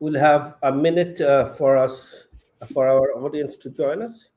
We'll have a minute for our audience to join us.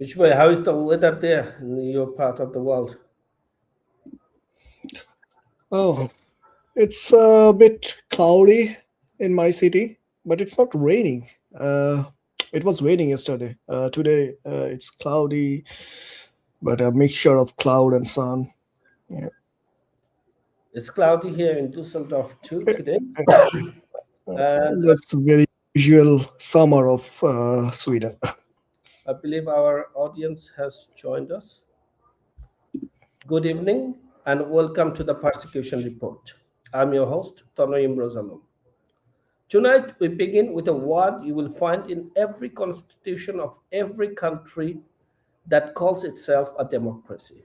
Ishmael, how is the weather there in your part of the world? Oh, it's a bit cloudy in my city, but it's not raining. It was raining yesterday. Today it's cloudy, but a mixture of cloud and sun. Yeah. It's cloudy here in Düsseldorf too today. And That's very usual summer of Sweden. I believe our audience has joined us. Good evening and welcome to the Persecution Report. I'm your host, Tanoim Rosalom. Tonight, we begin with a word you will find in every constitution of every country that calls itself a democracy.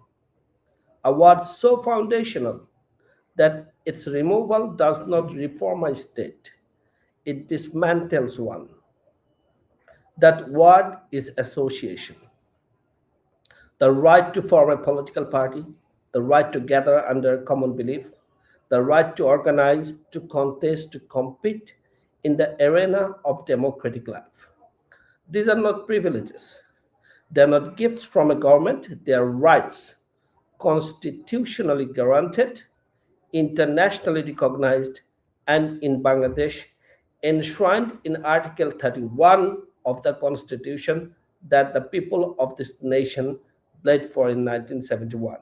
A word so foundational that its removal does not reform a state, it dismantles one. That word is association. The right to form a political party, the right to gather under common belief, the right to organize, to contest, to compete in the arena of democratic life. These are not privileges. They are not gifts from a government. They are rights constitutionally guaranteed, internationally recognized, and in Bangladesh, enshrined in Article 31 of the Constitution that the people of this nation bled for in 1971.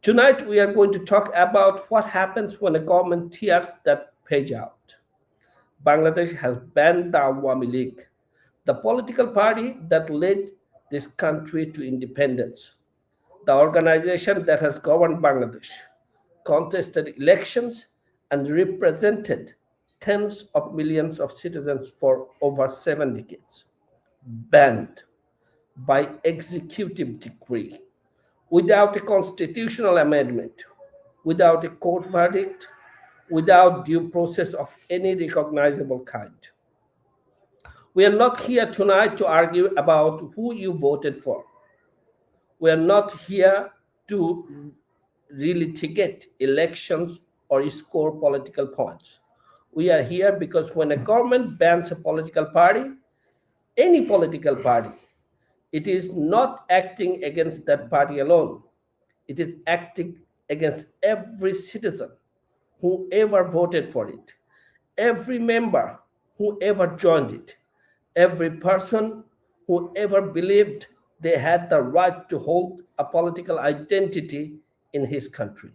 Tonight, we are going to talk about what happens when a government tears that page out. Bangladesh has banned the Awami League, the political party that led this country to independence, the organization that has governed Bangladesh, contested elections, and represented tens of millions of citizens for over 7 decades, banned by executive decree, without a constitutional amendment, without a court verdict, without due process of any recognizable kind. We are not here tonight to argue about who you voted for. We are not here to relitigate elections or score political points. We are here because when a government bans a political party, any political party, it is not acting against that party alone. It is acting against every citizen who ever voted for it, every member who ever joined it, every person who ever believed they had the right to hold a political identity in his country.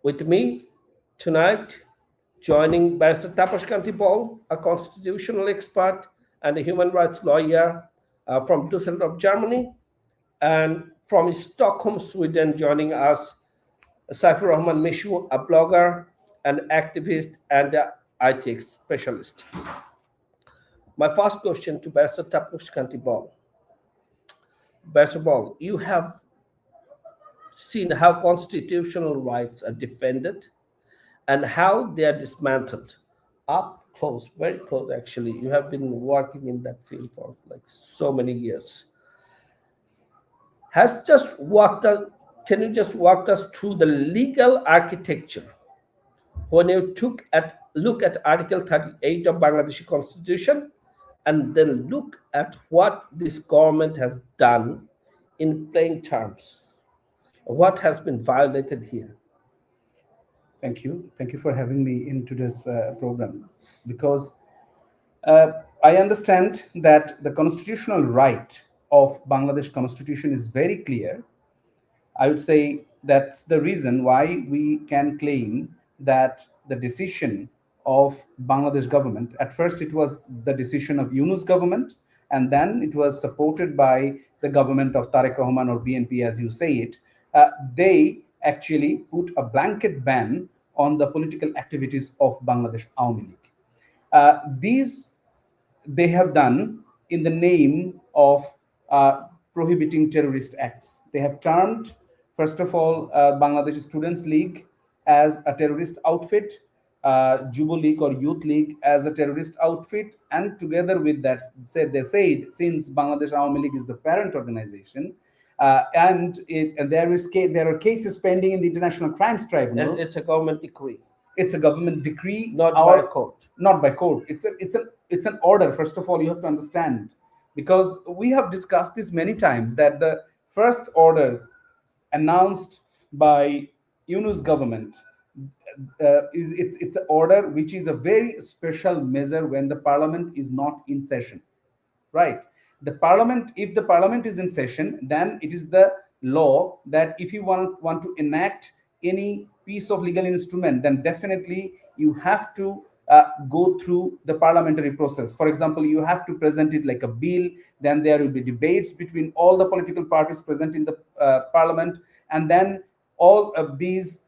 With me tonight, joining Barrister Tapas Kantipol, a constitutional expert and a human rights lawyer from Düsseldorf, Germany, and from Stockholm, Sweden, joining us, Saifur Rahman Mishu, a blogger, an activist, and an IT specialist. My first question to Barrister Tapas Kantipol. Barrister Ball, you have seen how constitutional rights are defended and how they are dismantled up close, very close actually. You have been working in that field for like so many years. Can you just walk us through the legal architecture when you look at Article 38 of Bangladeshi Constitution and then look at what this government has done in plain terms? What has been violated here? Thank you. Thank you for having me into this program, because I understand that the constitutional right of Bangladesh constitution is very clear. I would say that's the reason why we can claim that the decision of Bangladesh government, at first it was the decision of Yunus government, and then it was supported by the government of Tariq Rahman or BNP, as you say it. They actually put a blanket ban on the political activities of Bangladesh Awami League. These they have done in the name of prohibiting terrorist acts. They have termed, first of all, Bangladesh Students League as a terrorist outfit, Jubo League or Youth League as a terrorist outfit, and together with that, they said since Bangladesh Awami League is the parent organization, and there are cases pending in the International Crimes Tribunal. And it's a government decree. It's a government decree, not by court. Not by court. It's an order. First of all, you have to understand, because we have discussed this many times, that the first order announced by Yunus government it's an order which is a very special measure when the parliament is not in session, right? The parliament, if the parliament is in session, then it is the law that if you want to enact any piece of legal instrument, then definitely you have to go through the parliamentary process. For example, you have to present it like a bill, then there will be debates between all the political parties present in the parliament, and then all of these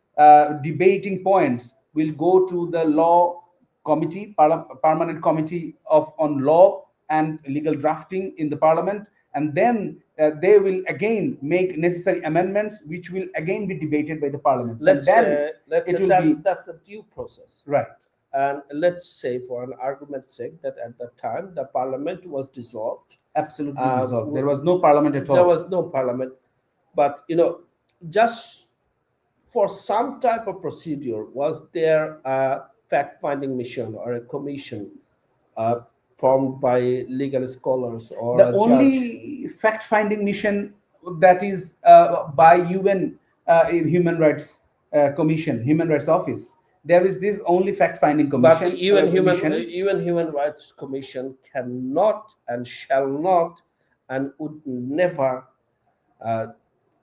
debating points will go to the law committee, permanent committee on law and legal drafting in the parliament, and then they will again make necessary amendments, which will again be debated by the parliament. That's the due process, right? And let's say, for an argument's sake, that at that time the parliament was dissolved. Absolutely dissolved. There was no parliament at all. There was no parliament, but just for some type of procedure, was there a fact-finding mission or a commission formed by legal scholars or the a only judge? fact-finding mission that is by UN Human Rights Commission, Human Rights Office. There is this only fact-finding commission. But even Human Rights Commission cannot and shall not and would never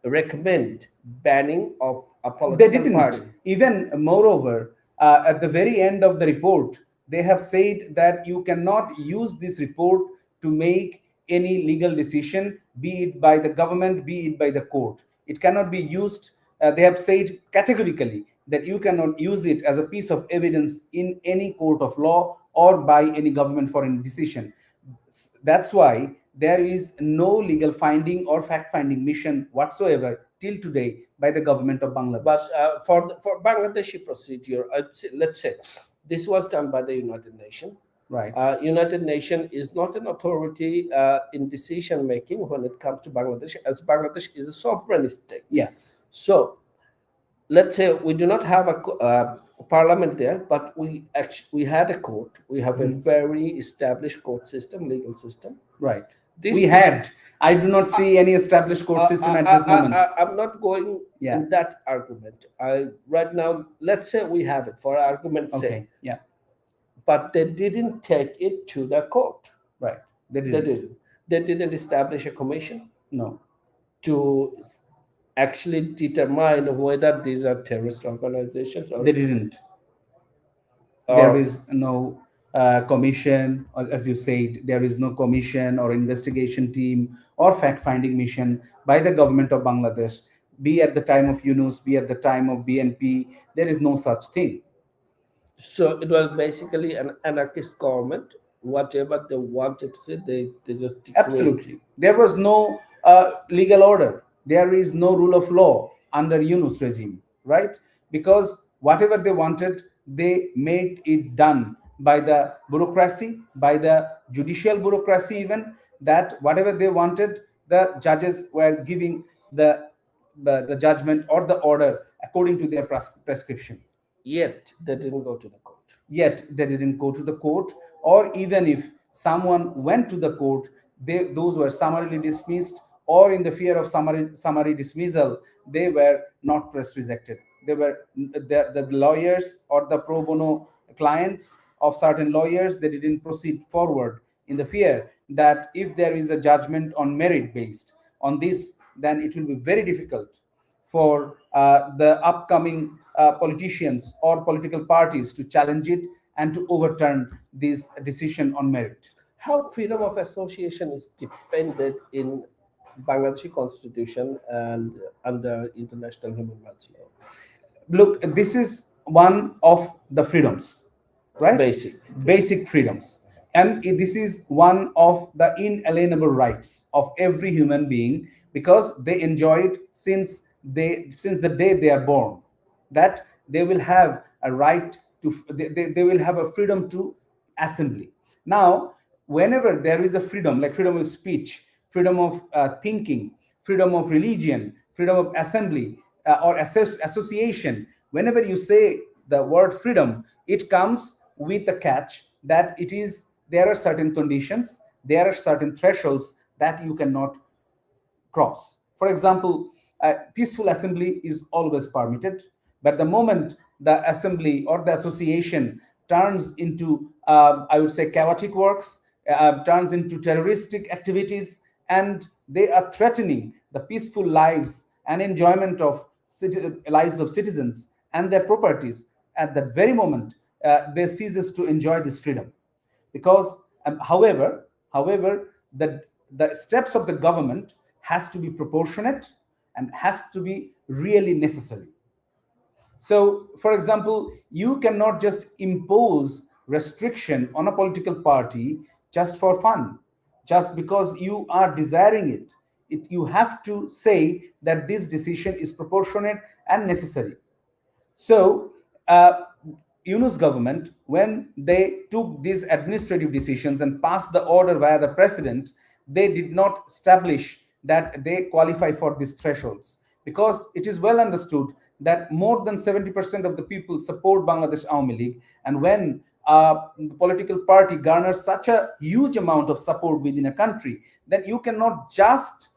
recommend banning of a political party. Even moreover, at the very end of the report, they have said that you cannot use this report to make any legal decision, be it by the government, be it by the court. It cannot be used. They have said categorically that you cannot use it as a piece of evidence in any court of law or by any government for any decision. That's why there is no legal finding or fact-finding mission whatsoever till today by the government of Bangladesh. But for Bangladeshi procedure, let's say this was done by the United Nations. Right. United Nations is not an authority in decision making when it comes to Bangladesh, as Bangladesh is a sovereign state. Yes. So let's say we do not have a parliament there, but we had a court. We have a very established court system, legal system. Right. I do not see any established court system at this moment. I'm not going in that argument. Right now, let's say we have it for argument's sake. Yeah. But they didn't take it to the court. Right. They didn't establish a commission. No. To actually determine whether these are terrorist organizations or they didn't. There is no commission, or as you said, there is no commission or investigation team or fact-finding mission by the government of Bangladesh, be at the time of Yunus, be at the time of BNP. There is no such thing. So it was basically an anarchist government. Whatever they wanted to say, they just decreed. Absolutely. There was no legal order. There is no rule of law under Yunus regime, right? Because whatever they wanted, they made it done by the bureaucracy, by the judicial bureaucracy even, that whatever they wanted, the judges were giving the judgment or the order according to their prescription. Yet they didn't go to the court. Or even if someone went to the court, those were summarily dismissed, or in the fear of summary dismissal, they were not press rejected. They were the lawyers or the pro bono clients of certain lawyers, they didn't proceed forward in the fear that if there is a judgment on merit based on this, then it will be very difficult for the upcoming politicians or political parties to challenge it and to overturn this decision on merit. How freedom of association is defended in Bangladeshi constitution and under international human rights law? Look, this is one of the freedoms, right? Basic. Basic freedoms. And this is one of the inalienable rights of every human being, because they enjoy it since the day they are born, that they will have a right to, they will have a freedom to assembly. Now, whenever there is a freedom, like freedom of speech, freedom of thinking, freedom of religion, freedom of assembly, or association, whenever you say the word freedom, it comes with a catch that it is, there are certain conditions, there are certain thresholds that you cannot cross. For example, peaceful assembly is always permitted, but the moment the assembly or the association turns into, I would say, chaotic works, turns into terroristic activities, and they are threatening the peaceful lives and enjoyment of lives of citizens and their properties, at that very moment, they ceases to enjoy this freedom. Because, however, the steps of the government has to be proportionate and has to be really necessary. So, for example, you cannot just impose restriction on a political party just for fun, just because you are desiring it. You have to say that this decision is proportionate and necessary. So, Yunus government, when they took these administrative decisions and passed the order via the president, they did not establish that they qualify for these thresholds, because it is well understood that more than 70% of the people support Bangladesh Awami League, and when the political party garners such a huge amount of support within a country, then you cannot just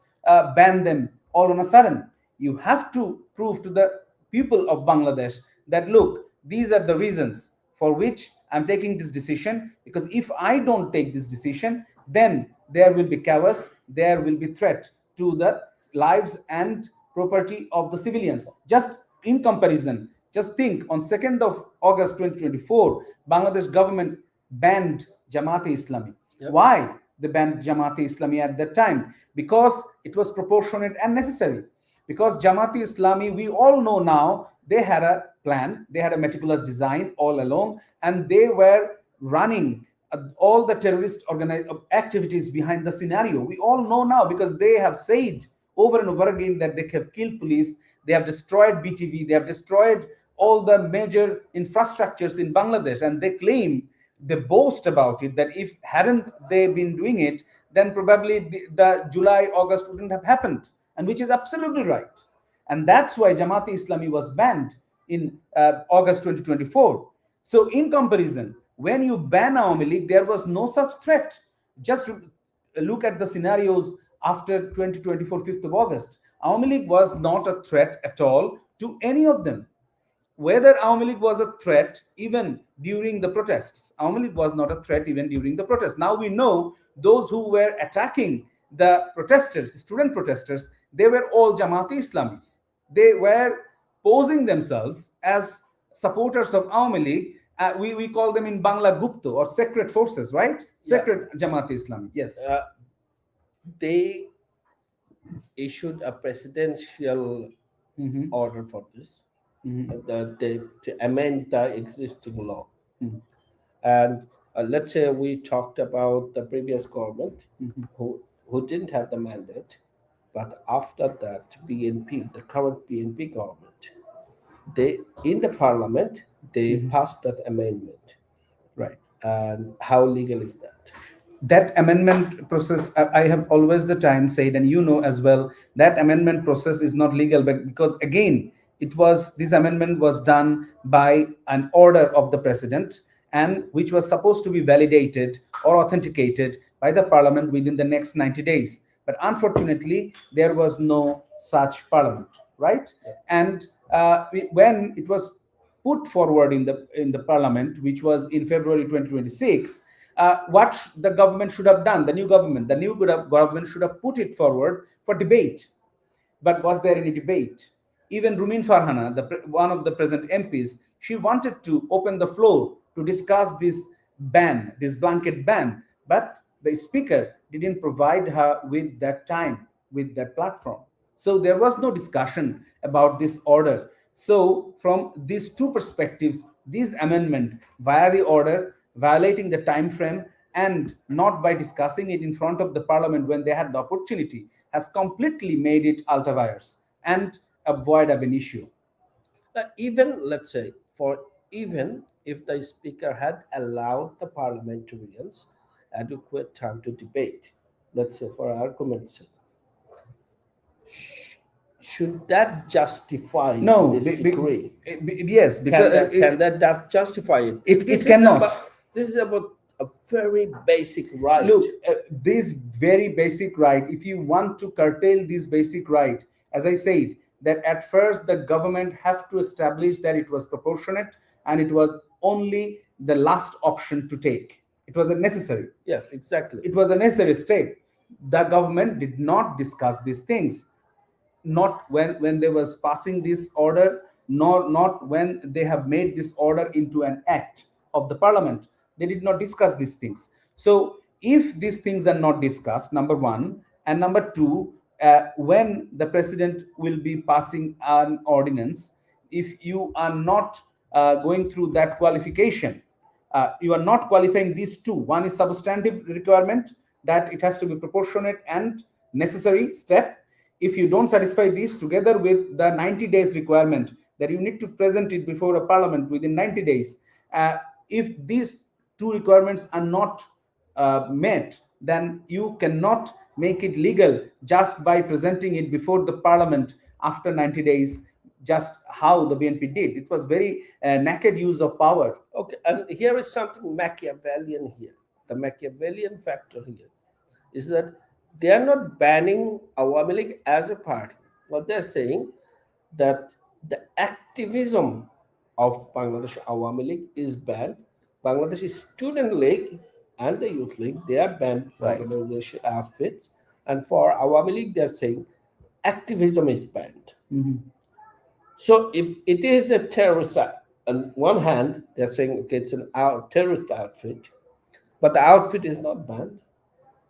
ban them all on a sudden. You have to prove to the people of Bangladesh that, look, these are the reasons for which I'm taking this decision, because if I don't take this decision, then there will be chaos, there will be threat to the lives and property of the civilians. Just in comparison, just think, on 2nd of August 2024, Bangladesh government banned Jamaat-e-Islami. Yep. Why they banned Jamaat-e-Islami at that time? Because it was proportionate and necessary. Because Jamaat-e-Islami, we all know now, they had a plan, they had a meticulous design all along, and they were running all the terrorist organized activities behind the scenario. We all know now, because they have said over and over again that they have killed police, they have destroyed BTV, they have destroyed all the major infrastructures in Bangladesh, and they claim, they boast about it, that if hadn't they been doing it, then probably the July, August wouldn't have happened, and which is absolutely right. And that's why Jamaat-e-Islami was banned in August 2024. So in comparison, when you ban Awami League, there was no such threat. Just look at the scenarios after 2024, 5th of August. Awami League was not a threat at all to any of them. Whether Awami League was a threat even during the protests, Awami League was not a threat even during the protests. Now we know those who were attacking the protesters, the student protesters, they were all Jamaat-e-Islamis. They were posing themselves as supporters of Awami League. We call them in Bangla Gupto, or secret forces, right? Secret Jamaat-e-Islami, yes. They issued a presidential order for this, to amend the existing law. And let's say we talked about the previous government who didn't have the mandate, but after that, BNP, the current BNP government, they in the parliament, they passed that amendment. Right. And how legal is that? That amendment process, I have always the time said, and you know as well, that amendment process is not legal, but because again, this amendment was done by an order of the president, and which was supposed to be validated or authenticated by the parliament within the next 90 days. But unfortunately, there was no such parliament, right? Yeah. And when it was put forward in the parliament, which was in February 2026, The government should have done, the new government should have put it forward for debate. But was there any debate? Even Rumin Farhana, one of the present MPs, she wanted to open the floor to discuss this ban, this blanket ban, but the speaker didn't provide her with that time, with that platform. So there was no discussion about this order. So from these two perspectives, this amendment via the order, violating the time frame, and not by discussing it in front of the parliament when they had the opportunity, has completely made it ultra-vires and a void ab initio. Even, let's say, for even if the speaker had allowed the parliamentarians adequate time to debate, let's say for argument's sake, should that justify No, this decree? yes, because Can that justify it? it This is cannot. this is about a very basic right. Look, this very basic right, if you want to curtail this basic right, as I said, that at first the government have to establish that it was proportionate and it was only the last option to take. It was a necessary. Yes, exactly. It was a necessary step. The government did not discuss these things, not when they was passing this order, nor not when they have made this order into an act of the parliament. They did not discuss these things. So if these things are not discussed, number one, and number two, when the president will be passing an ordinance, if you are not going through that qualification, you are not qualifying these two. One is substantive requirement, that it has to be proportionate and necessary step. If you don't satisfy these together with the 90 days requirement, that you need to present it before a parliament within 90 days, if these two requirements are not met, then you cannot make it legal just by presenting it before the parliament after 90 days, just how the BNP did. It was very naked use of power. Okay, and here is something Machiavellian here. The Machiavellian factor here is that they are not banning Awami League as a party. What they're saying that the activism of Bangladesh Awami League is banned. Bangladesh Student League and the Youth League, they are banned by Right. Bangladesh outfits. And for Awami League, they're saying activism is banned. So if it is a terrorist, on one hand, they're saying okay, it's an terrorist outfit, but the outfit is not banned.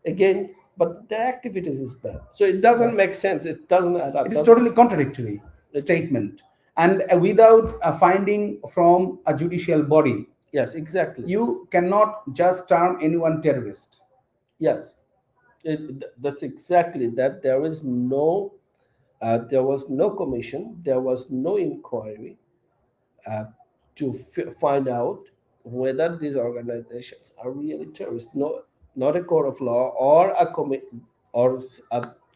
Again, but the activities is banned. So it doesn't make sense. It doesn't add up. It is totally contradictory statement, and without a finding from a judicial body, Yes, exactly. you cannot just term anyone terrorist. Yes, that's exactly that. There was no commission, there was no inquiry uh, to find out whether these organizations are really terrorists. No, not a court of law or a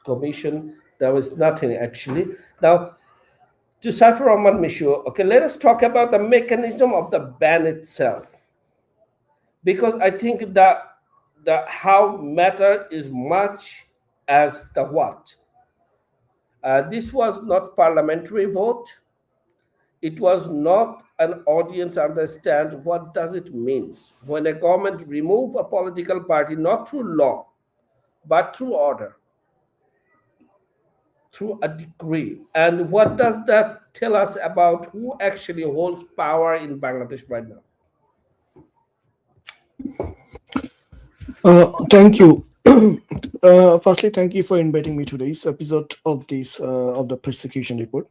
commission. There was nothing actually. Now, to Saifur Rahman Mishu, okay, let us talk about the mechanism of the ban itself, because I think that the how matter is much as the what. This was not parliamentary vote. It was not an audience understand what does it means when a government remove a political party not through law, but through order, through a decree. And what does that tell us about who actually holds power in Bangladesh right now? Thank you. Firstly, thank you for inviting me to today's episode of the persecution report.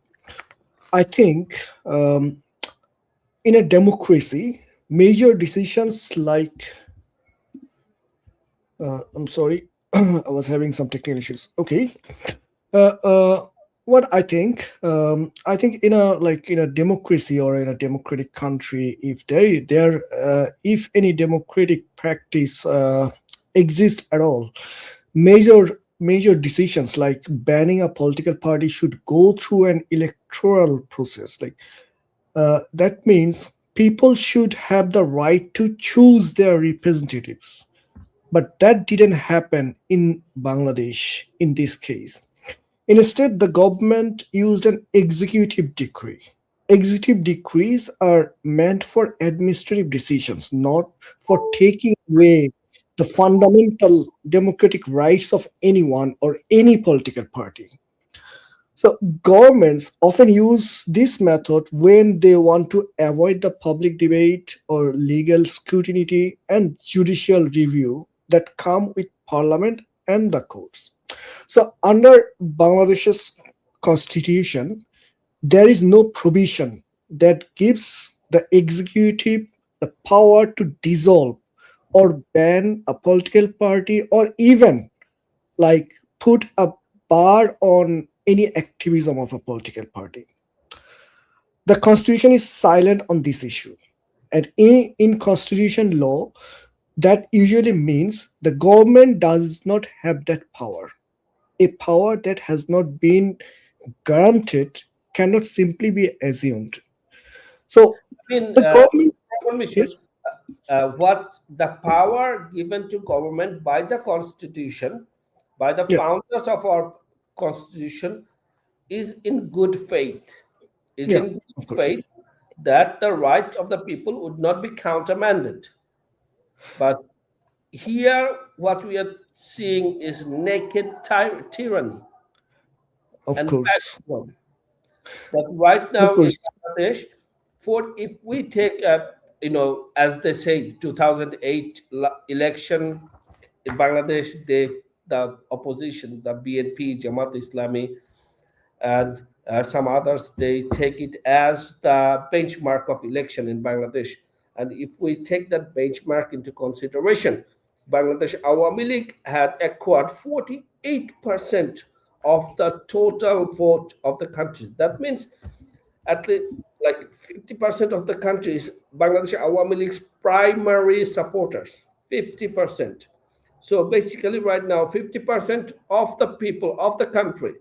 I think in a democracy, major decisions like I'm sorry, I was having some technical issues. Okay. What I think in a democracy or in a democratic country, if any democratic practice exists at all, major decisions like banning a political party should go through an electoral process. That means people should have the right to choose their representatives, but that didn't happen in Bangladesh in this case. Instead, the government used an executive decree. Executive decrees are meant for administrative decisions, not for taking away the fundamental democratic rights of anyone or any political party. So governments often use this method when they want to avoid the public debate or legal scrutiny and judicial review that come with parliament and the courts. So under Bangladesh's constitution, there is no provision that gives the executive the power to dissolve or ban a political party or even like put a bar on any activism of a political party. The constitution is silent on this issue. And in constitution law, that usually means the government does not have that power. A power that has not been granted cannot simply be assumed. So I mean, the government, information, yes, what the power given to government by the constitution, by the yeah, founders of our constitution, is in good faith, is yeah, in good of course, faith that the right of the people would not be countermanded. But here, what we are seeing is naked tyranny of and course, fascism. That right of now in course, Bangladesh, for if we take as they say 2008 election in Bangladesh, the opposition, the BNP, Jamaat Islami, and some others, they take it as the benchmark of election in Bangladesh. And if we take that benchmark into consideration, Bangladesh Awami League had acquired 48% of the total vote of the country. That means at least like 50% of the country is Bangladesh Awami League's primary supporters. 50%. So basically, right now, 50% of the people of the country,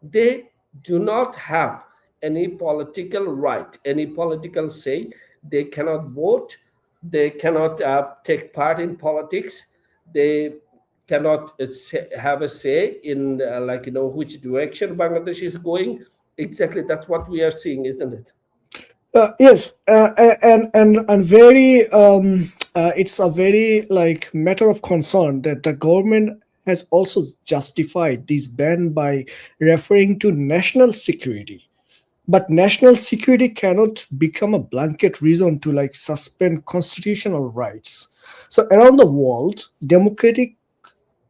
they do not have any political right, any political say. They cannot vote. They cannot take part in politics. They cannot have a say in which direction Bangladesh is going. Exactly, that's what we are seeing, isn't it? yes, and very it's a very like matter of concern that the government has also justified this ban by referring to national security. But national security cannot become a blanket reason to like suspend constitutional rights. So around the world, democratic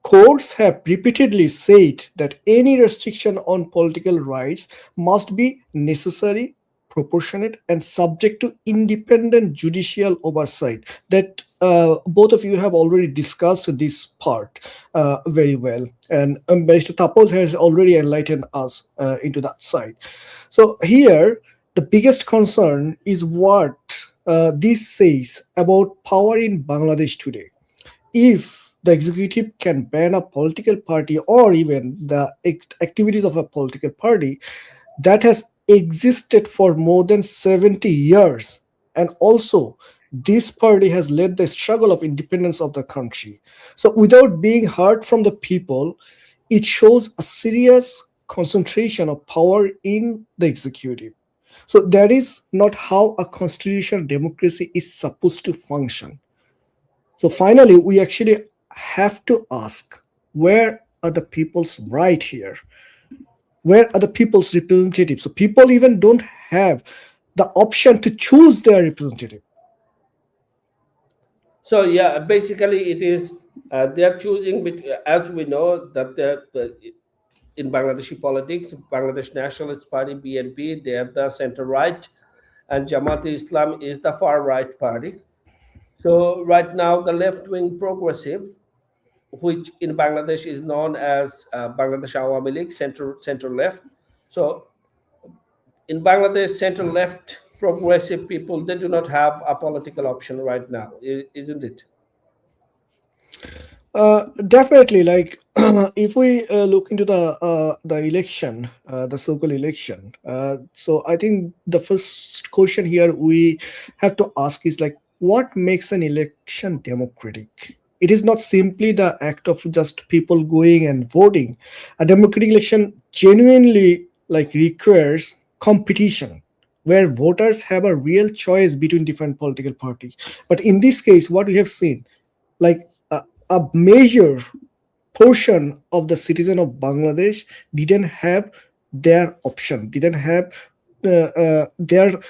courts have repeatedly said that any restriction on political rights must be necessary, proportionate, and subject to independent judicial oversight. That both of you have already discussed this part very well, and Mr. Tapos has already enlightened us into that side. So here, the biggest concern is what this says about power in Bangladesh today. If the executive can ban a political party or even the activities of a political party that has existed for more than 70 years, and also this party has led the struggle of independence of the country, so without being heard from the people, it shows a serious concentration of power in the executive. So that is not how a constitutional democracy is supposed to function. So finally, we actually have to ask, where are the people's right here? Where are the people's representatives? So people even don't have the option to choose their representative. So yeah, basically it is they are choosing as we know that in Bangladeshi politics, Bangladesh Nationalist Party (BNP), they are the center right, and Jamaat Islam is the far right party. So right now, the left wing progressive, which in Bangladesh is known as Bangladesh Awami League, center left. So in Bangladesh, center left progressive people, they do not have a political option right now, isn't it? Definitely, like if we look into the election, the so-called election. So I think the first question here we have to ask is like, what makes an election democratic? It is not simply the act of just people going and voting. A democratic election genuinely like requires competition, where voters have a real choice between different political parties. But in this case, what we have seen, like a major portion of the citizen of Bangladesh didn't have their option, didn't have their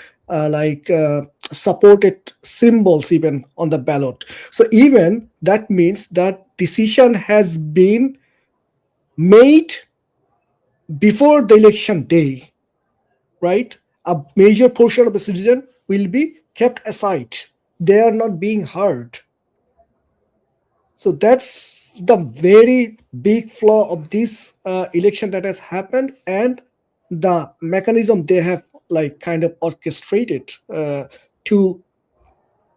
supported symbols even on the ballot. So even that means that decision has been made before the election day, right? A major portion of the citizen will be kept aside. They are not being heard. So that's the very big flaw of this election that has happened, and the mechanism they have kind of orchestrated to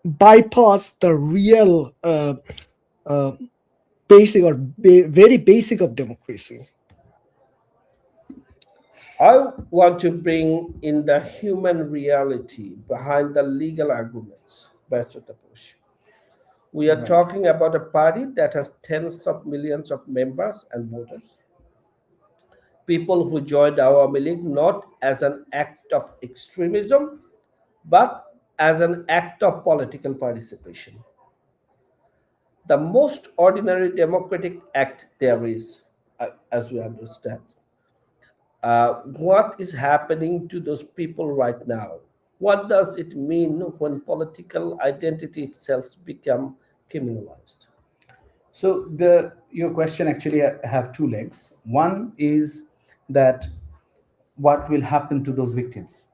bypass the real uh, basic or very basic of democracy. I want to bring in the human reality behind the legal arguments, Mr. Taposh. We are Right. talking about a party that has tens of millions of members and voters, people who joined Awami League not as an act of extremism, but as an act of political participation. The most ordinary democratic act there is, as we understand. What is happening to those people right now? What does it mean when political identity itself become criminalized? So the your question actually have two legs. One is that what will happen to those victims,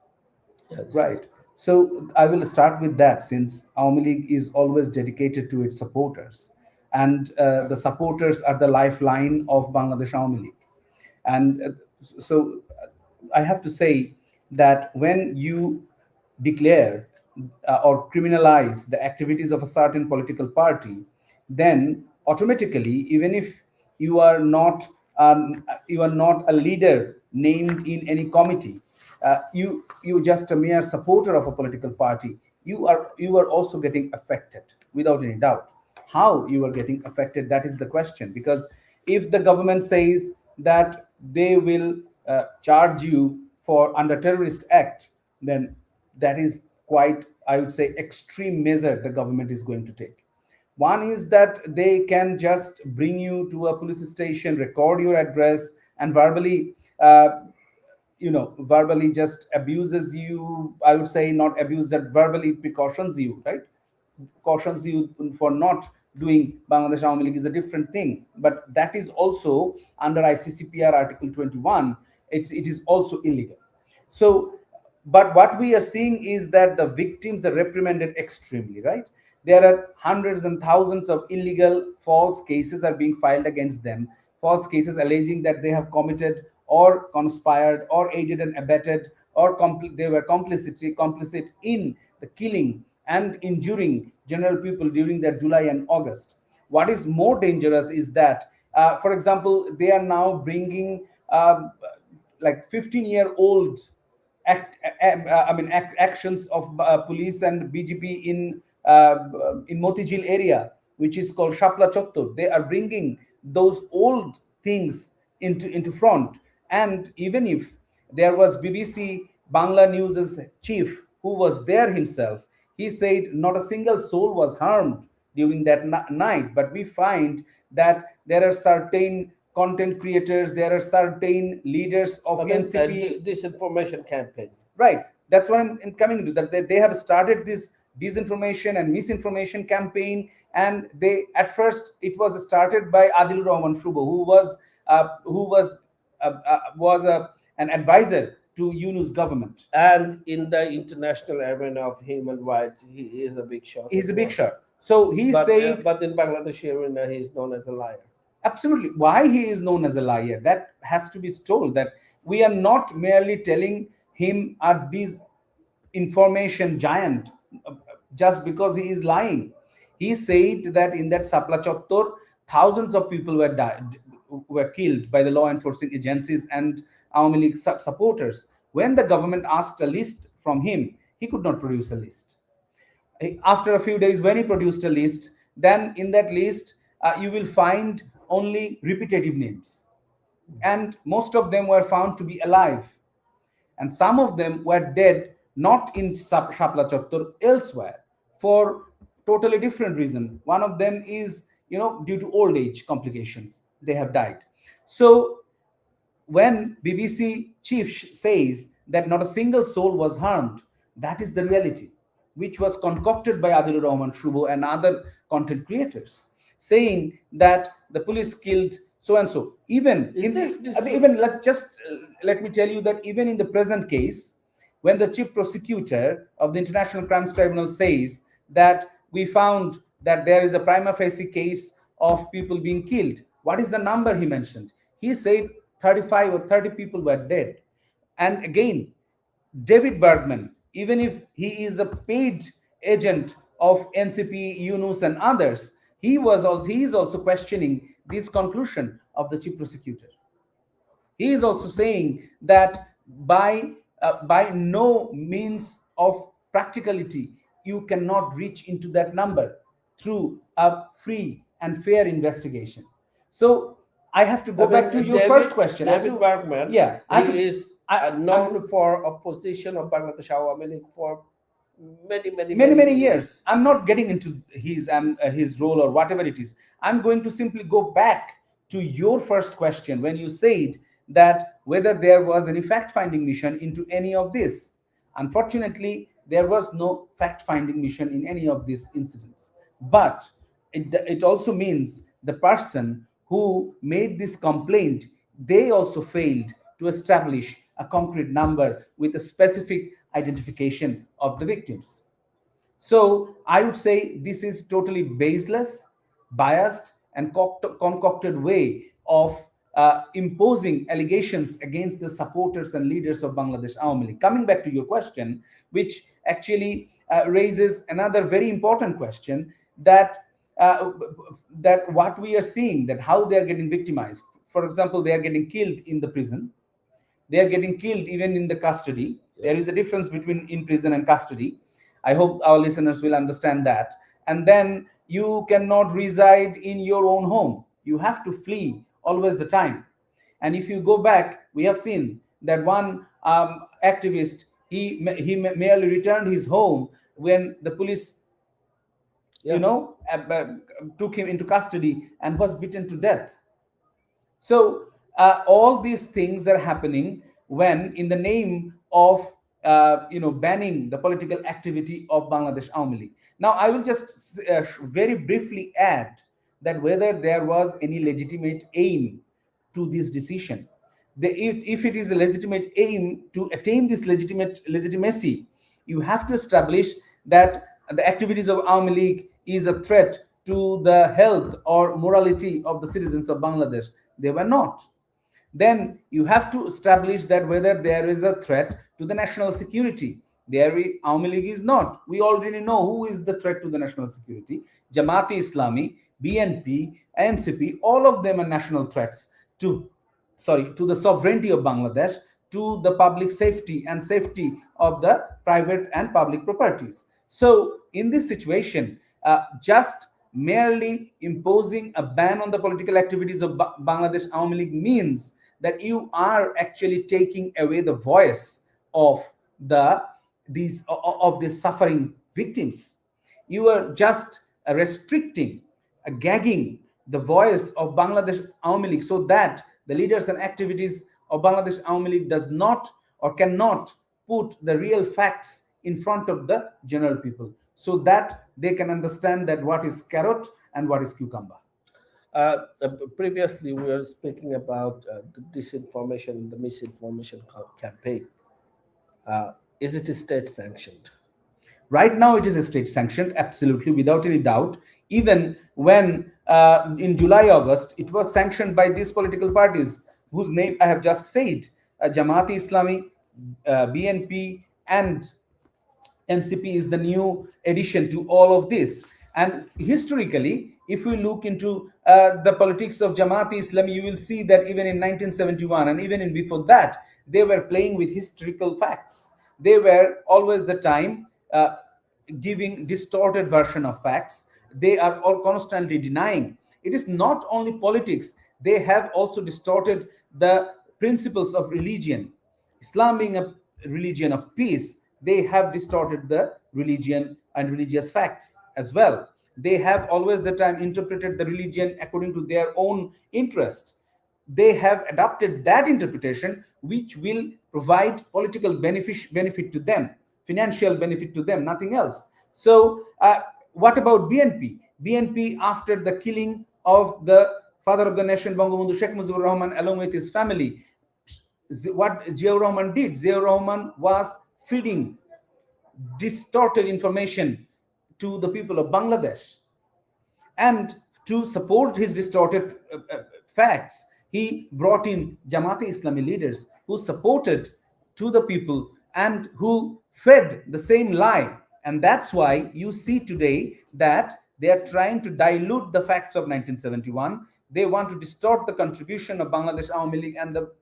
Yes, yes. right? So I will start with that, since Awami League is always dedicated to its supporters, and the supporters are the lifeline of Bangladesh Awami League. And so I have to say that when you declare or criminalize the activities of a certain political party, then automatically, even if you are not you are not a leader named in any committee, you just a mere supporter of a political party, you are also getting affected without any doubt. How you are getting affected, that is the question. Because if the government says that they will charge you for under terrorist act, then that is quite, I would say, extreme measure the government is going to take. One is that they can just bring you to a police station, record your address, and verbally just abuses you. I would say not abuse, that verbally precautions you, right? Cautions you for not doing Bangladesh Awami League is a different thing, but that is also under ICCPR Article 21. It is also illegal. So, but what we are seeing is that the victims are reprimanded extremely, right? There are hundreds and thousands of illegal false cases are being filed against them, false cases alleging that they have committed or conspired or aided and abetted or they were complicit in the killing and injuring general people during that July and August. What is more dangerous is that, for example, they are now bringing like 15-year-old actions of police and BGP in Motijil area, which is called Shapla Chottor. They are bringing those old things into front. And even if there was BBC Bangla News's chief who was there himself, he said not a single soul was harmed during that night. But we find that there are certain content creators, there are certain leaders of I mean, NCP. disinformation campaign. Right. That's what I'm coming to. That they have started this disinformation and misinformation campaign, and they, at first it was started by Adilur Rahman Shubho, who was an advisor to Yunus government. And in the international arena of human rights, he is a big shot He's as a big well. shot. So he said, But in Bangladesh arena, he is known as a liar. absolutely, why he is known as a liar, that has to be told. That we are not merely telling him a disinformation giant just because he is lying. He said that in that Sapla Chottor, thousands of people were killed by the law enforcing agencies and Awami League supporters. When the government asked a list from him, he could not produce a list. After a few days, when he produced a list, then in that list you will find only repetitive names, and most of them were found to be alive, and some of them were dead, not in Shapla Chottor, elsewhere, for totally different reason. One of them is, due to old age complications, they have died. So when BBC chief says that not a single soul was harmed, that is the reality, which was concocted by Adil Rahman Shubo and other content creators, saying that the police killed so and so. Even Is in this the, even let's just let me tell you that even in the present case, when the chief prosecutor of the International Crimes Tribunal says that we found that there is a prima facie case of people being killed, what is the number he mentioned? He said 35 or 30 people were dead. And again, David Bergman, even if he is a paid agent of NCP, Yunus, and others, he is also questioning this conclusion of the chief prosecutor. He is also saying that by no means of practicality you cannot reach into that number through a free and fair investigation. So I have to go back to your first question. David Bergman, yeah, he is known for opposition of Bangladesh Awami League for many years. I'm not getting into his role or whatever it is. I'm going to simply go back to your first question when you said that whether there was any fact-finding mission into any of this. Unfortunately, there was no fact-finding mission in any of these incidents. But it also means the person who made this complaint, they also failed to establish a concrete number with a specific identification of the victims. So I would say this is totally baseless, biased, and concocted way of imposing allegations against the supporters and leaders of Bangladesh Awami League. Coming back to your question, which actually raises another very important question, that what we are seeing, that how they are getting victimized. For example, they are getting killed in the prison. They are getting killed even in the custody. There is a difference between in prison and custody. I hope our listeners will understand that. And then you cannot reside in your own home. You have to flee always the time. And if you go back, we have seen that one activist, he merely returned his home when the police, took him into custody and was beaten to death. So all these things are happening when, in the name of banning the political activity of Bangladesh Awami League. Now, I will just very briefly add that whether there was any legitimate aim to this decision. If it is a legitimate aim to attain this legitimacy, you have to establish that the activities of Awami League is a threat to the health or morality of the citizens of Bangladesh. They were not. Then you have to establish that whether there is a threat to the national security. Awami League is not. We already know who is the threat to the national security. Jamaat-e-Islami, BNP, NCP, all of them are national threats to the sovereignty of Bangladesh, to the public safety and safety of the private and public properties. So in this situation, just merely imposing a ban on the political activities of Bangladesh Awami League means that you are actually taking away the voice of these suffering victims. You are just restricting, gagging the voice of Bangladesh Awami League, so that the leaders and activities of Bangladesh Awami League does not or cannot put the real facts in front of the general people, so that they can understand that what is carrot and what is cucumber. Previously, we were speaking about the disinformation, the misinformation campaign. Is it state sanctioned? Right now, it is state sanctioned, absolutely, without any doubt. Even when in July, August, it was sanctioned by these political parties whose name I have just said, Jamaat-e-Islami, BNP, and NCP is the new addition to all of this. And historically, if we look into the politics of Jamaat-e-Islami, you will see that even in 1971 and even in before that, they were playing with historical facts. They were always the time giving distorted version of facts. They are all constantly denying. It is not only politics, they have also distorted the principles of religion. Islam being a religion of peace, they have distorted the religion and religious facts. as well. They have always the time interpreted the religion according to their own interest. They have adopted that interpretation which will provide political benefit to them, financial benefit to them, nothing else. So what about BNP? BNP, after the killing of the father of the nation Bangabandhu Sheikh Mujibur Rahman along with his family, what Ziaur Rahman did, Ziaur Rahman was feeding distorted information to the people of Bangladesh. And to support his distorted facts, he brought in Jamaat Islami leaders who supported to the people and who fed the same lie. And that's why you see today that they are trying to dilute the facts of 1971. They want to distort the contribution of Bangladesh Awami League and the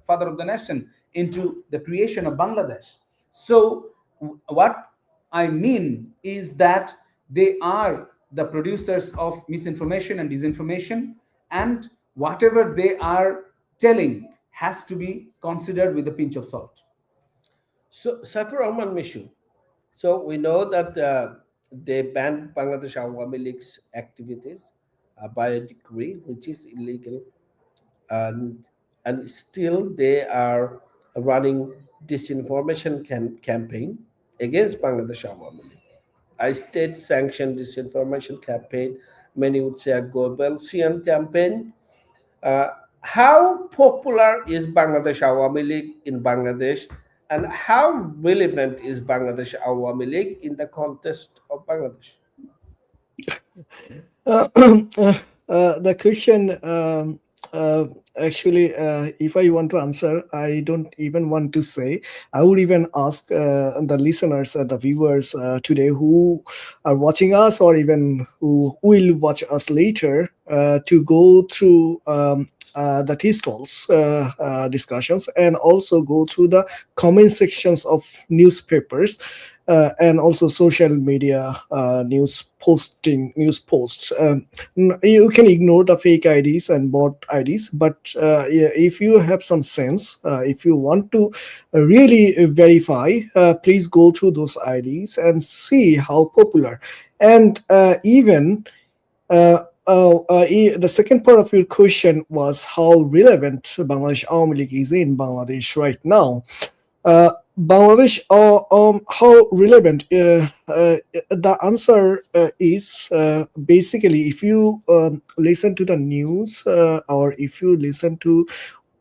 father of the nation into the creation of Bangladesh. So what I mean is that they are the producers of misinformation and disinformation, and whatever they are telling has to be considered with a pinch of salt. So, Saifur Rahman Mishu. So we know that they banned Bangladesh Awami League's activities by a decree, which is illegal, and still they are running disinformation campaign against Bangladesh Awami League. A state-sanctioned disinformation campaign. Many would say a Goebbelsian campaign. Uh, how popular is Bangladesh Awami League in Bangladesh, and how relevant is Bangladesh Awami League in the context of Bangladesh? Uh, the question, actually, if I want to answer, I don't even want to say. I would even ask the listeners, the viewers today who are watching us, or even who will watch us later, to go through the tea stalls discussions, and also go through the comment sections of newspapers, and also social media news posts. You can ignore the fake IDs and bot IDs, but yeah, if you have some sense, if you want to really verify, please go through those IDs and see how popular. And even the second part of your question was how relevant Bangladesh Awami League is in Bangladesh right now. Bangladesh, how relevant? The answer is basically, if you listen to the news, or if you listen to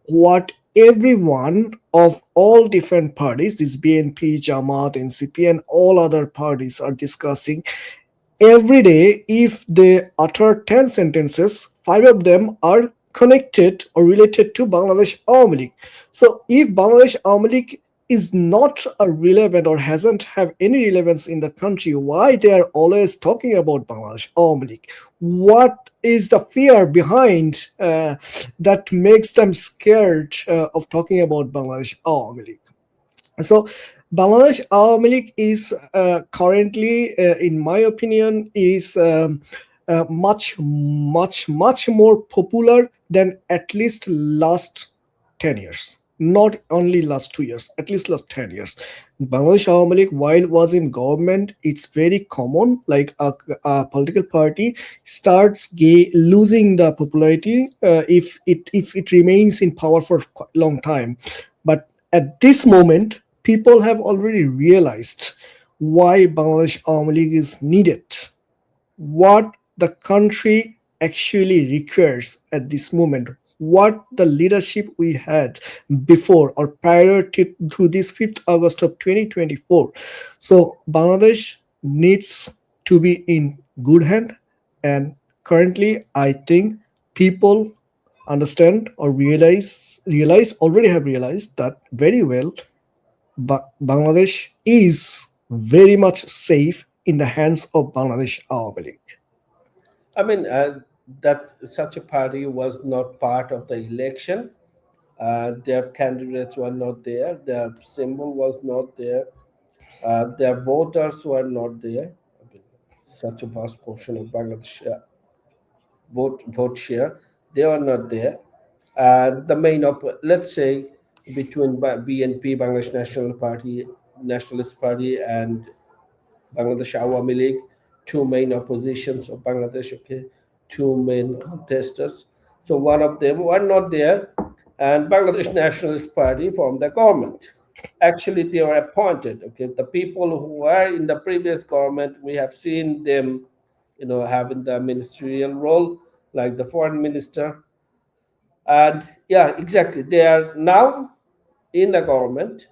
what everyone of all different parties, this BNP, Jamaat, NCP, and all other parties are discussing every day, if they utter 10 sentences, 5 of them are connected or related to Bangladesh Awami League. So if Bangladesh Awami League is not relevant or hasn't have any relevance in the country, why they are always talking about Bangladesh Awami League? What is the fear behind that makes them scared of talking about Bangladesh Awami League? So Bangladesh Awami League is currently, in my opinion, is much more popular than at least last 10 years. Not only last 2 years, at least last 10 years. Bangladesh Awami League, while was in government, it's very common. Like a political party starts losing the popularity if it remains in power for quite a long time. But at this moment, people have already realized why Bangladesh Awami League is needed, what the country actually requires at this moment, what the leadership we had before or prior to this 5th August of 2024. So Bangladesh needs to be in good hand, and currently I think people understand or already have realized that very well. But Bangladesh is very much safe in the hands of Bangladesh Awami League. I mean, that such a party was not part of the election. Their candidates were not there. Their symbol was not there. Their voters were not there. I mean, such a vast portion of Bangladesh vote share, they were not there. The main let's say between BNP, Bangladesh National Party, Nationalist Party, and Bangladesh Awami League, two main oppositions of Bangladesh, okay, two main contestants. So one of them were not there, and Bangladesh Nationalist Party formed the government. Actually, they were appointed. Okay, the people who were in the previous government, we have seen them, having the ministerial role, like the foreign minister, and yeah, exactly. They are now in the government,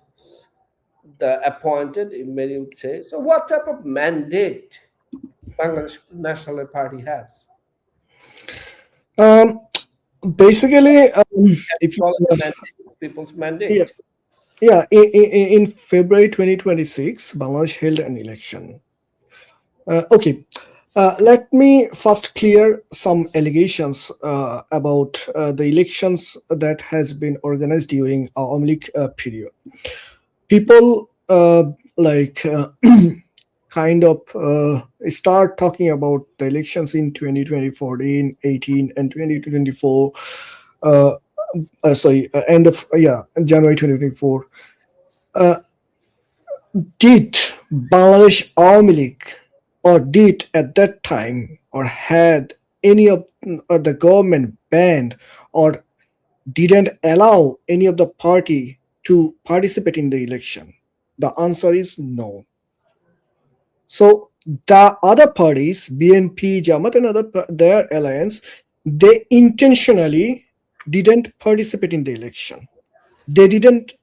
the appointed, many would say. So, what type of mandate Bangladesh National Party has? Um, Basically, Can we if you, call it a mandate, people's yeah, mandate? yeah, in February 2026, Bangladesh held an election. Okay, let me first clear some allegations about the elections that has been organized during Awami League period. People like kind of start talking about the elections in 2014, 18, and 2024. Uh, sorry, end of January 2024. Uh, did Bangladesh Awami League or did at that time or had any of the government banned or didn't allow any of the party to participate in the election? The answer is no. So the other parties, BNP, Jamaat, and their alliance, they intentionally didn't participate in the election. They didn't,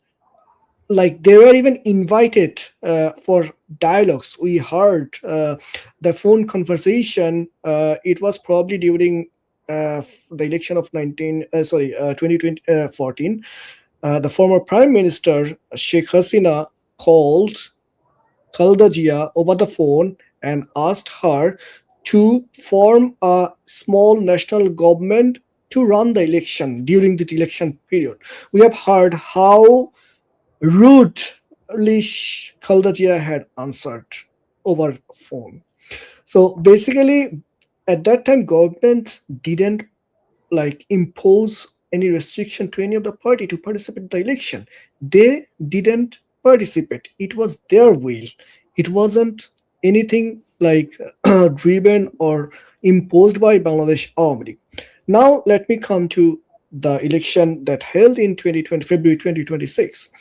like, they were even invited for dialogues. We heard the phone conversation. It was probably during the election of 2014. The former prime minister Sheikh Hasina called Khalda Jia over the phone and asked her to form a small national government to run the election during the election period. We have heard how rudely Khalda Jia had answered over phone. So basically, at that time, government didn't like impose any restriction to any of the party to participate in the election. They didn't participate. It was their will. It wasn't anything like driven or imposed by Bangladesh Army. Now let me come to the election that held in 2020, February 2026.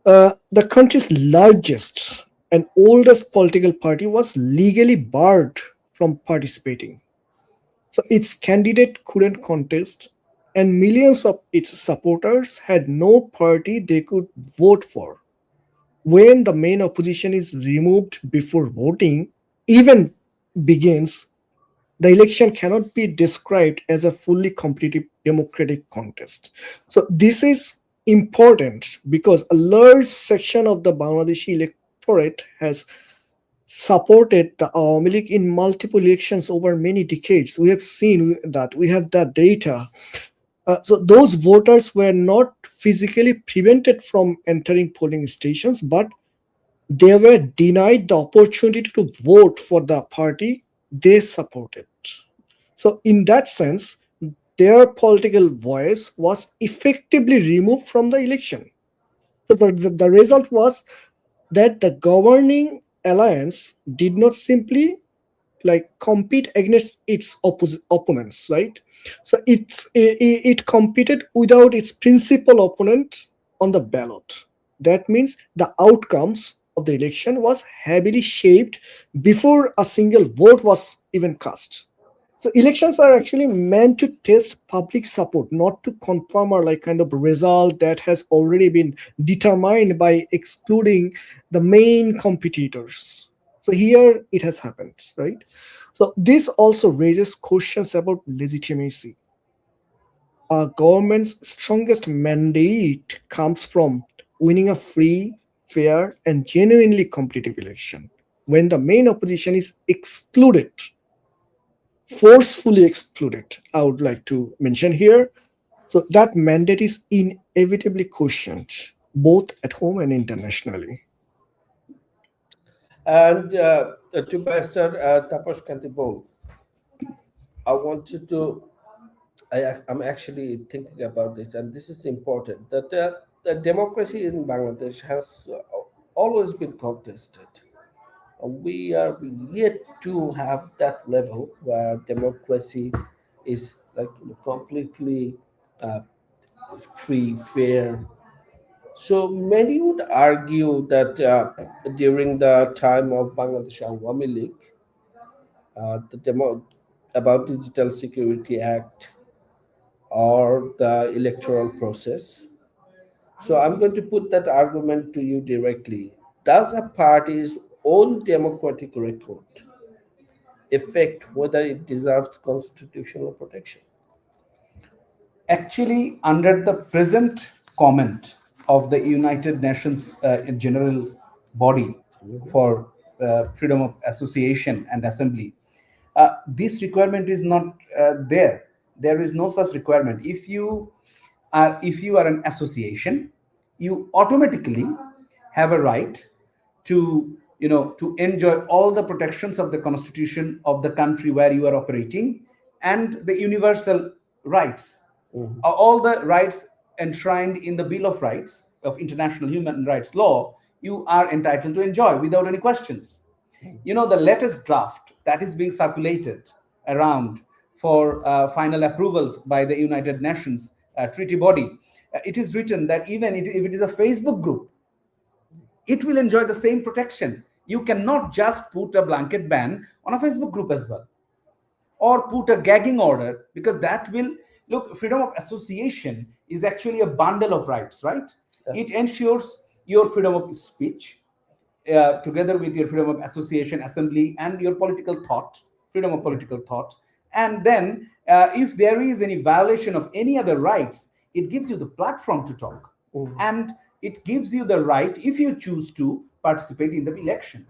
The country's largest and oldest political party was legally barred from participating. So its candidate couldn't contest, and millions of its supporters had no party they could vote for. When the main opposition is removed before voting even begins, the election cannot be described as a fully competitive democratic contest. So this is important because a large section of the Bangladeshi electorate has supported the Awami League in multiple elections over many decades. We have seen that. We have that data. So those voters were not physically prevented from entering polling stations, but they were denied the opportunity to vote for the party they supported. So, in that sense, their political voice was effectively removed from the election. So, the result was that the governing alliance did not simply like compete against its opponents, right? So it competed without its principal opponent on the ballot. That means the outcomes of the election was heavily shaped before a single vote was even cast. So elections are actually meant to test public support, not to confirm or like kind of result that has already been determined by excluding the main competitors. So here it has happened, right? So this also raises questions about legitimacy. A government's strongest mandate comes from winning a free, fair, and genuinely competitive election. When the main opposition is excluded, forcefully excluded, I would like to mention here. So that mandate is inevitably questioned, both at home and internationally. And to Barrister Taposh Kantibong, I wanted to, I'm actually thinking about this, and this is important, that the democracy in Bangladesh has always been contested. We are yet to have that level where democracy is like completely uh, free, fair. So many would argue that during the time of Bangladesh Awami League, the about Digital Security Act or the electoral process. So I'm going to put that argument to you directly. Does a party's own democratic record affect whether it deserves constitutional protection? Actually, under the present comment of the United Nations General Body for Freedom of Association and Assembly, this requirement is not there. There is no such requirement. If you are an association, you automatically have a right to enjoy all the protections of the constitution of the country where you are operating, and the universal rights, all the rights enshrined in the Bill of Rights of International Human Rights Law, you are entitled to enjoy without any questions. The latest draft that is being circulated around for final approval by the United Nations treaty body, it is written that even if it is a Facebook group, it will enjoy the same protection. You cannot just put a blanket ban on a Facebook group as well, or put a gagging order, because that will look, freedom of association is actually a bundle of rights, right? It ensures your freedom of speech, together with your freedom of association, assembly, and your political thought, freedom of political thought. And then, if there is any violation of any other rights, it gives you the platform to talk. And it gives you the right, if you choose to participate in the election,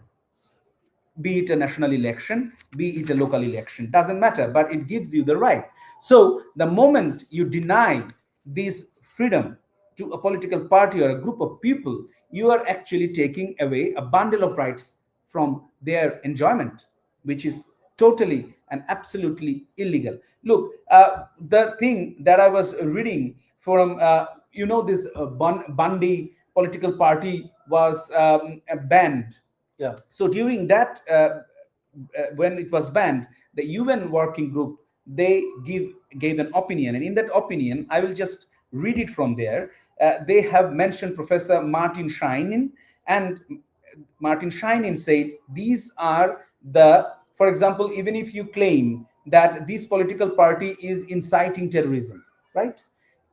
be it a national election, be it a local election, doesn't matter, but it gives you the right. So the moment you deny this freedom to a political party or a group of people, you are actually taking away a bundle of rights from their enjoyment, which is totally and absolutely illegal. Look, the thing that I was reading from, this Bundy political party was banned. Yeah. So during that, when it was banned, the UN working group, they gave an opinion, and in that opinion, I will just read it from there. They have mentioned Professor Martin Scheinin, and Martin Scheinin said these are for example, even if you claim that this political party is inciting terrorism, right?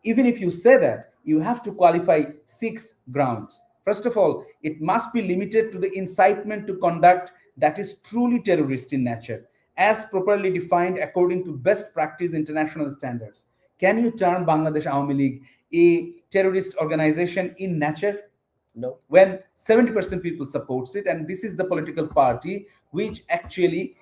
Even if you say that, you have to qualify 6 grounds. First of all, it must be limited to the incitement to conduct that is truly terrorist in nature, as properly defined according to best practice international standards. Can you term Bangladesh Awami League a terrorist organization in nature? No. When 70% people supports it, and this is the political party which actually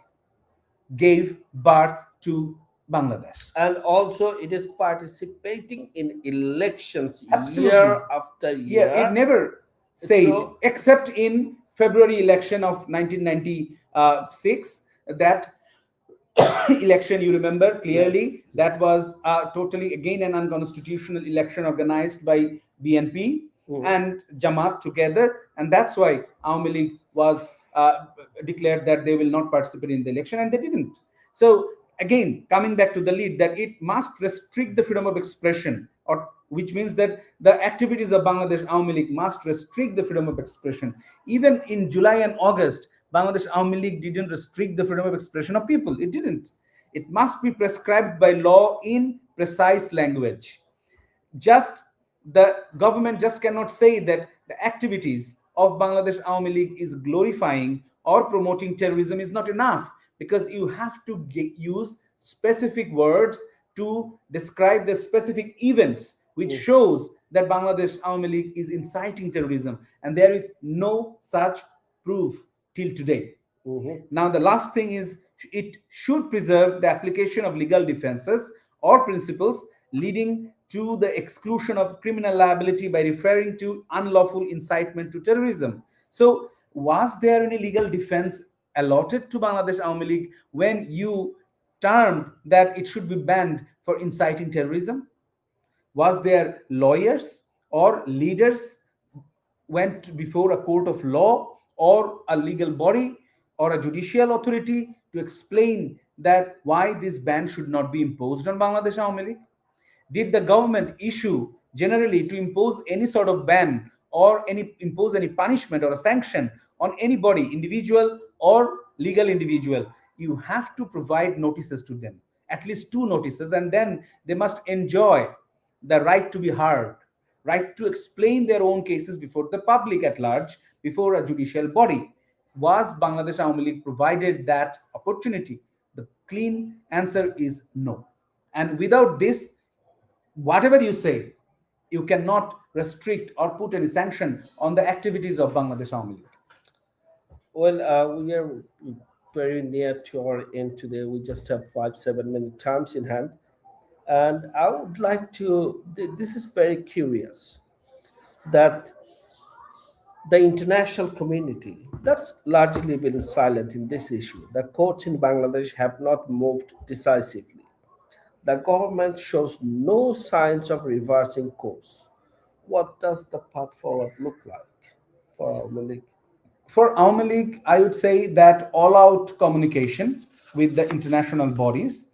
gave birth to Bangladesh. And also, it is participating in elections Absolutely. year after year. Yeah, it never said, So- except in February election of 1996, that election, you remember clearly, that was totally again an unconstitutional election organized by BNP and Jamaat together, and that's why Awami League was declared that they will not participate in the election, and they didn't. So again, coming back to the lead, that it must restrict the freedom of expression, or which means that the activities of Bangladesh Awami League must restrict the freedom of expression. Even in July and August, Bangladesh Awami League didn't restrict the freedom of expression of people. It didn't. It must be prescribed by law in precise language. Just the government just cannot say that the activities of Bangladesh Awami League is glorifying or promoting terrorism is not enough, because you have to use specific words to describe the specific events which shows that Bangladesh Awami League is inciting terrorism, and there is no such proof till today. Now, the last thing is, it should preserve the application of legal defenses or principles leading to the exclusion of criminal liability by referring to unlawful incitement to terrorism. So, was there any legal defense allotted to Bangladesh Awami League when you termed that it should be banned for inciting terrorism? Was there lawyers or leaders went before a court of law or a legal body or a judicial authority to explain that why this ban should not be imposed on Bangladesh Awami League? Did the government issue generally to impose any sort of ban or any impose any punishment or a sanction on anybody, individual or legal individual? You have to provide notices to them, at least two notices, and then they must enjoy the right to be heard, right to explain their own cases before the public at large, before a judicial body. Was Bangladesh Awami League provided that opportunity? The clean answer is no. And without this, whatever you say, you cannot restrict or put any sanction on the activities of Bangladesh Army League. Well, we are very near to our end today. We just have 5 7 minute times in hand. And I would like to, this is very curious that the international community that's largely been silent in this issue. The courts in Bangladesh have not moved decisively. The government shows no signs of reversing course. What does the path forward look like for our Malik? For Awami League, I would say that all out communication with the international bodies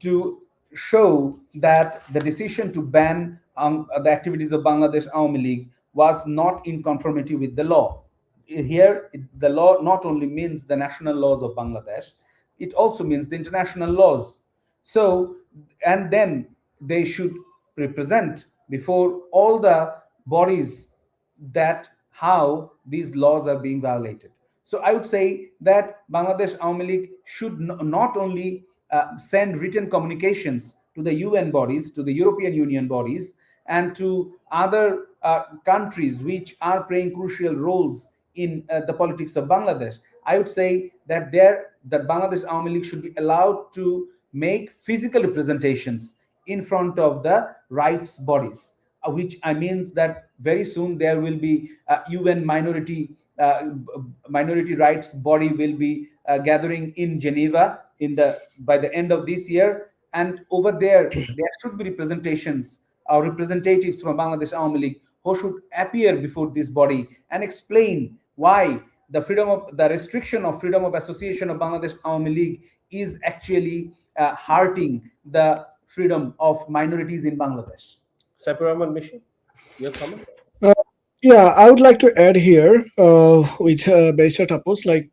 to show that the decision to ban the activities of Bangladesh Awami League was not in conformity with the law. Here, the law not only means the national laws of Bangladesh, it also means the international laws. So, and then they should represent before all the bodies that how these laws are being violated. So I would say that Bangladesh Awami League should not only send written communications to the UN bodies, to the European Union bodies, and to other countries which are playing crucial roles in the politics of Bangladesh. I would say that that Bangladesh Awami League should be allowed to make physical representations in front of the rights bodies, which I means that very soon there will be UN minority rights body will be gathering in Geneva by the end of this year, and over there should be representations or representatives from Bangladesh Awami League who should appear before this body and explain why the restriction of freedom of association of Bangladesh Awami League is actually hurting the freedom of minorities in Bangladesh. Saifur Rahman Mission, your comment? Uh, yeah, I would like to add here with Baisha Tapos, like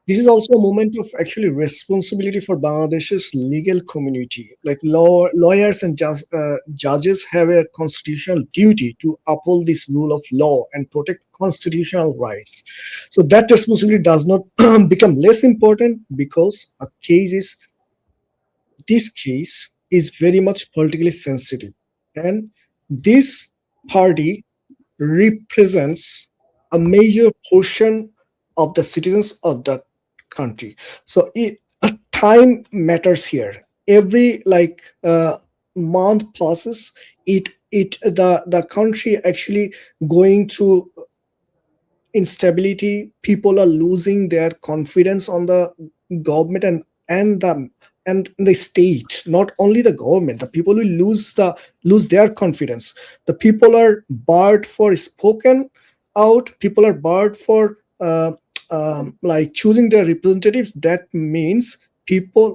this is also a moment of actually responsibility for Bangladesh's legal community. Like lawyers and judges have a constitutional duty to uphold this rule of law and protect constitutional rights. So that responsibility does not become less important because this case is very much politically sensitive, and this party represents a major portion of the citizens of the country. So time matters here. Every month passes, the country actually going through instability. People are losing their confidence on the government and the state. Not only the government, the people will lose their confidence. The people are barred for spoken out. People are barred for choosing their representatives. That means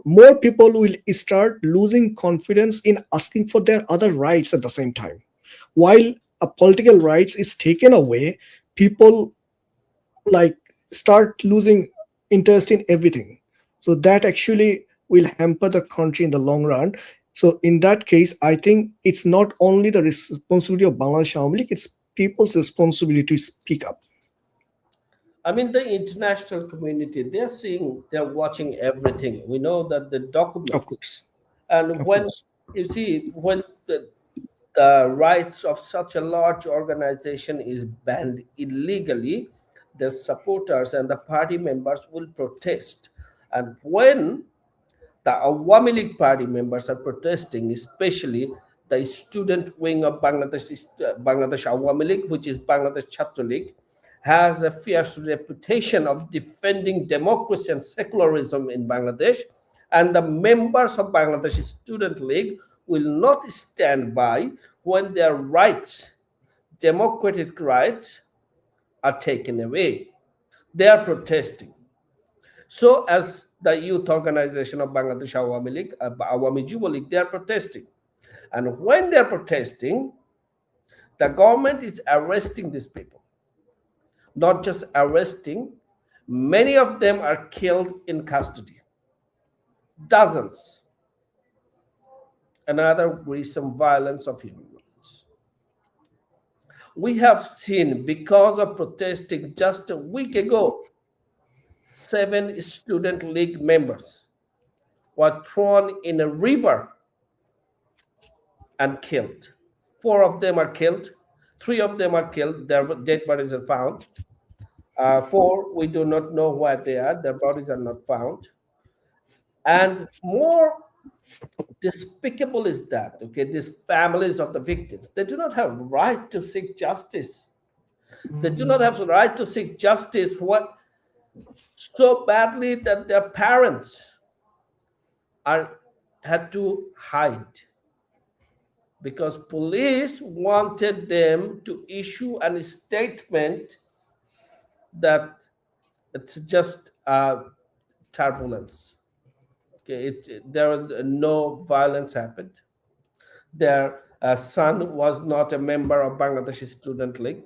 more people will start losing confidence in asking for their other rights at the same time. While a political rights is taken away, people start losing interest in everything. So that actually will hamper the country in the long run. So in that case, I think it's not only the responsibility of Bangladesh Awami League, it's people's responsibility to speak up. I mean, the international community, they're watching everything. We know that the documents, Of course. and Of when course. you see, when the rights of such a large organization is banned illegally, the supporters and the party members will protest. And when the Awami League party members are protesting, especially the student wing of Bangladesh Awami League, which is Bangladesh Chhatra League, has a fierce reputation of defending democracy and secularism in Bangladesh, and the members of Bangladesh Student League will not stand by when their rights, democratic rights, are taken away. They are protesting. So, as the youth organization of Bangladesh Awami League, Awami League, they are protesting. And when they're protesting, the government is arresting these people. Not just arresting, many of them are killed in custody. Dozens. Another gruesome violence of human rights. We have seen, because of protesting just a week ago, 7 student league members were thrown in a river and killed. 4 of them are killed. 3 of them are killed. Their dead bodies are found. 4, we do not know where they are. Their bodies are not found. And more despicable is that, okay, these families of the victims, they do not have right to seek justice. They do not have the right to seek justice what so badly that their parents had to hide because police wanted them to issue a statement that it's just turbulence. Okay, there no violence happened. Their son was not a member of Bangladesh Student League.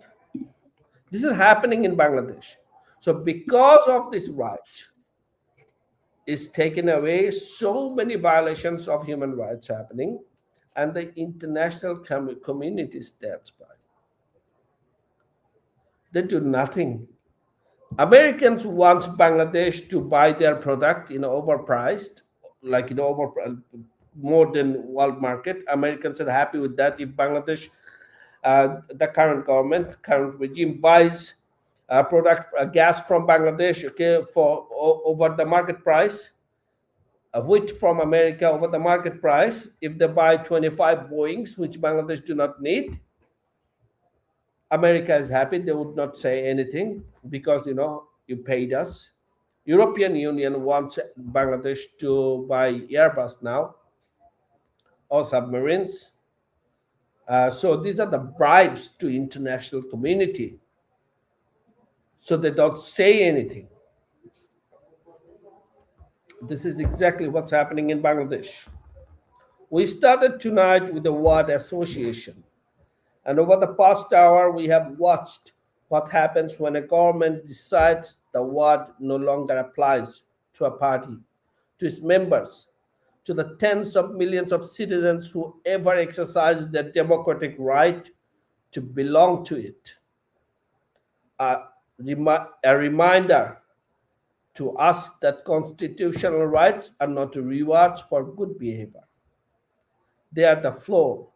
This is happening in Bangladesh. So because of this right is taken away, so many violations of human rights happening, and the international community stands by. They do nothing. Americans want Bangladesh to buy their product overpriced, like more than world market. Americans are happy with that. If Bangladesh, the current government, current regime buys product gas from Bangladesh, okay, for over the market price, wheat from America over the market price. If they buy 25 Boeings, which Bangladesh do not need, America is happy. They would not say anything because you paid us. European Union wants Bangladesh to buy Airbus now or submarines. So these are the bribes to international community. So they don't say anything. This is exactly what's happening in Bangladesh. We started tonight with the word association. And over the past hour, we have watched what happens when a government decides the word no longer applies to a party, to its members, to the tens of millions of citizens who ever exercised their democratic right to belong to it. A reminder to us that constitutional rights are not rewards for good behavior. They are the floor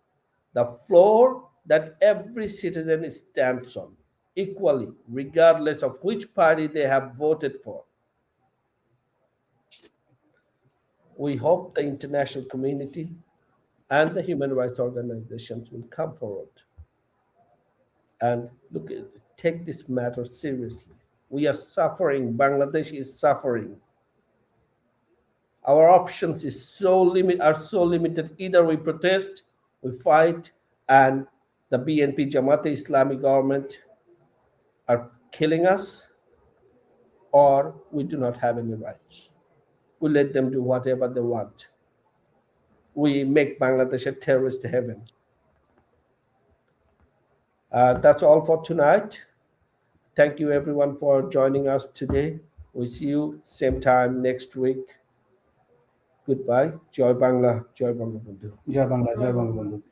that every citizen stands on equally, regardless of which party they have voted for. We hope the international community and the human rights organizations will come forward and take this matter seriously. We are suffering. Bangladesh is suffering. Our options are so limited. Either we protest, we fight, and the BNP Jamaat Islamic government are killing us, or we do not have any rights. We let them do whatever they want. We make Bangladesh a terrorist heaven. That's all for tonight. Thank you everyone for joining us today. We'll see you same time next week. Goodbye. Joy Bangla. Joy Bangla Bandhu. Jai Bangla, Jai Bangla Bandhu.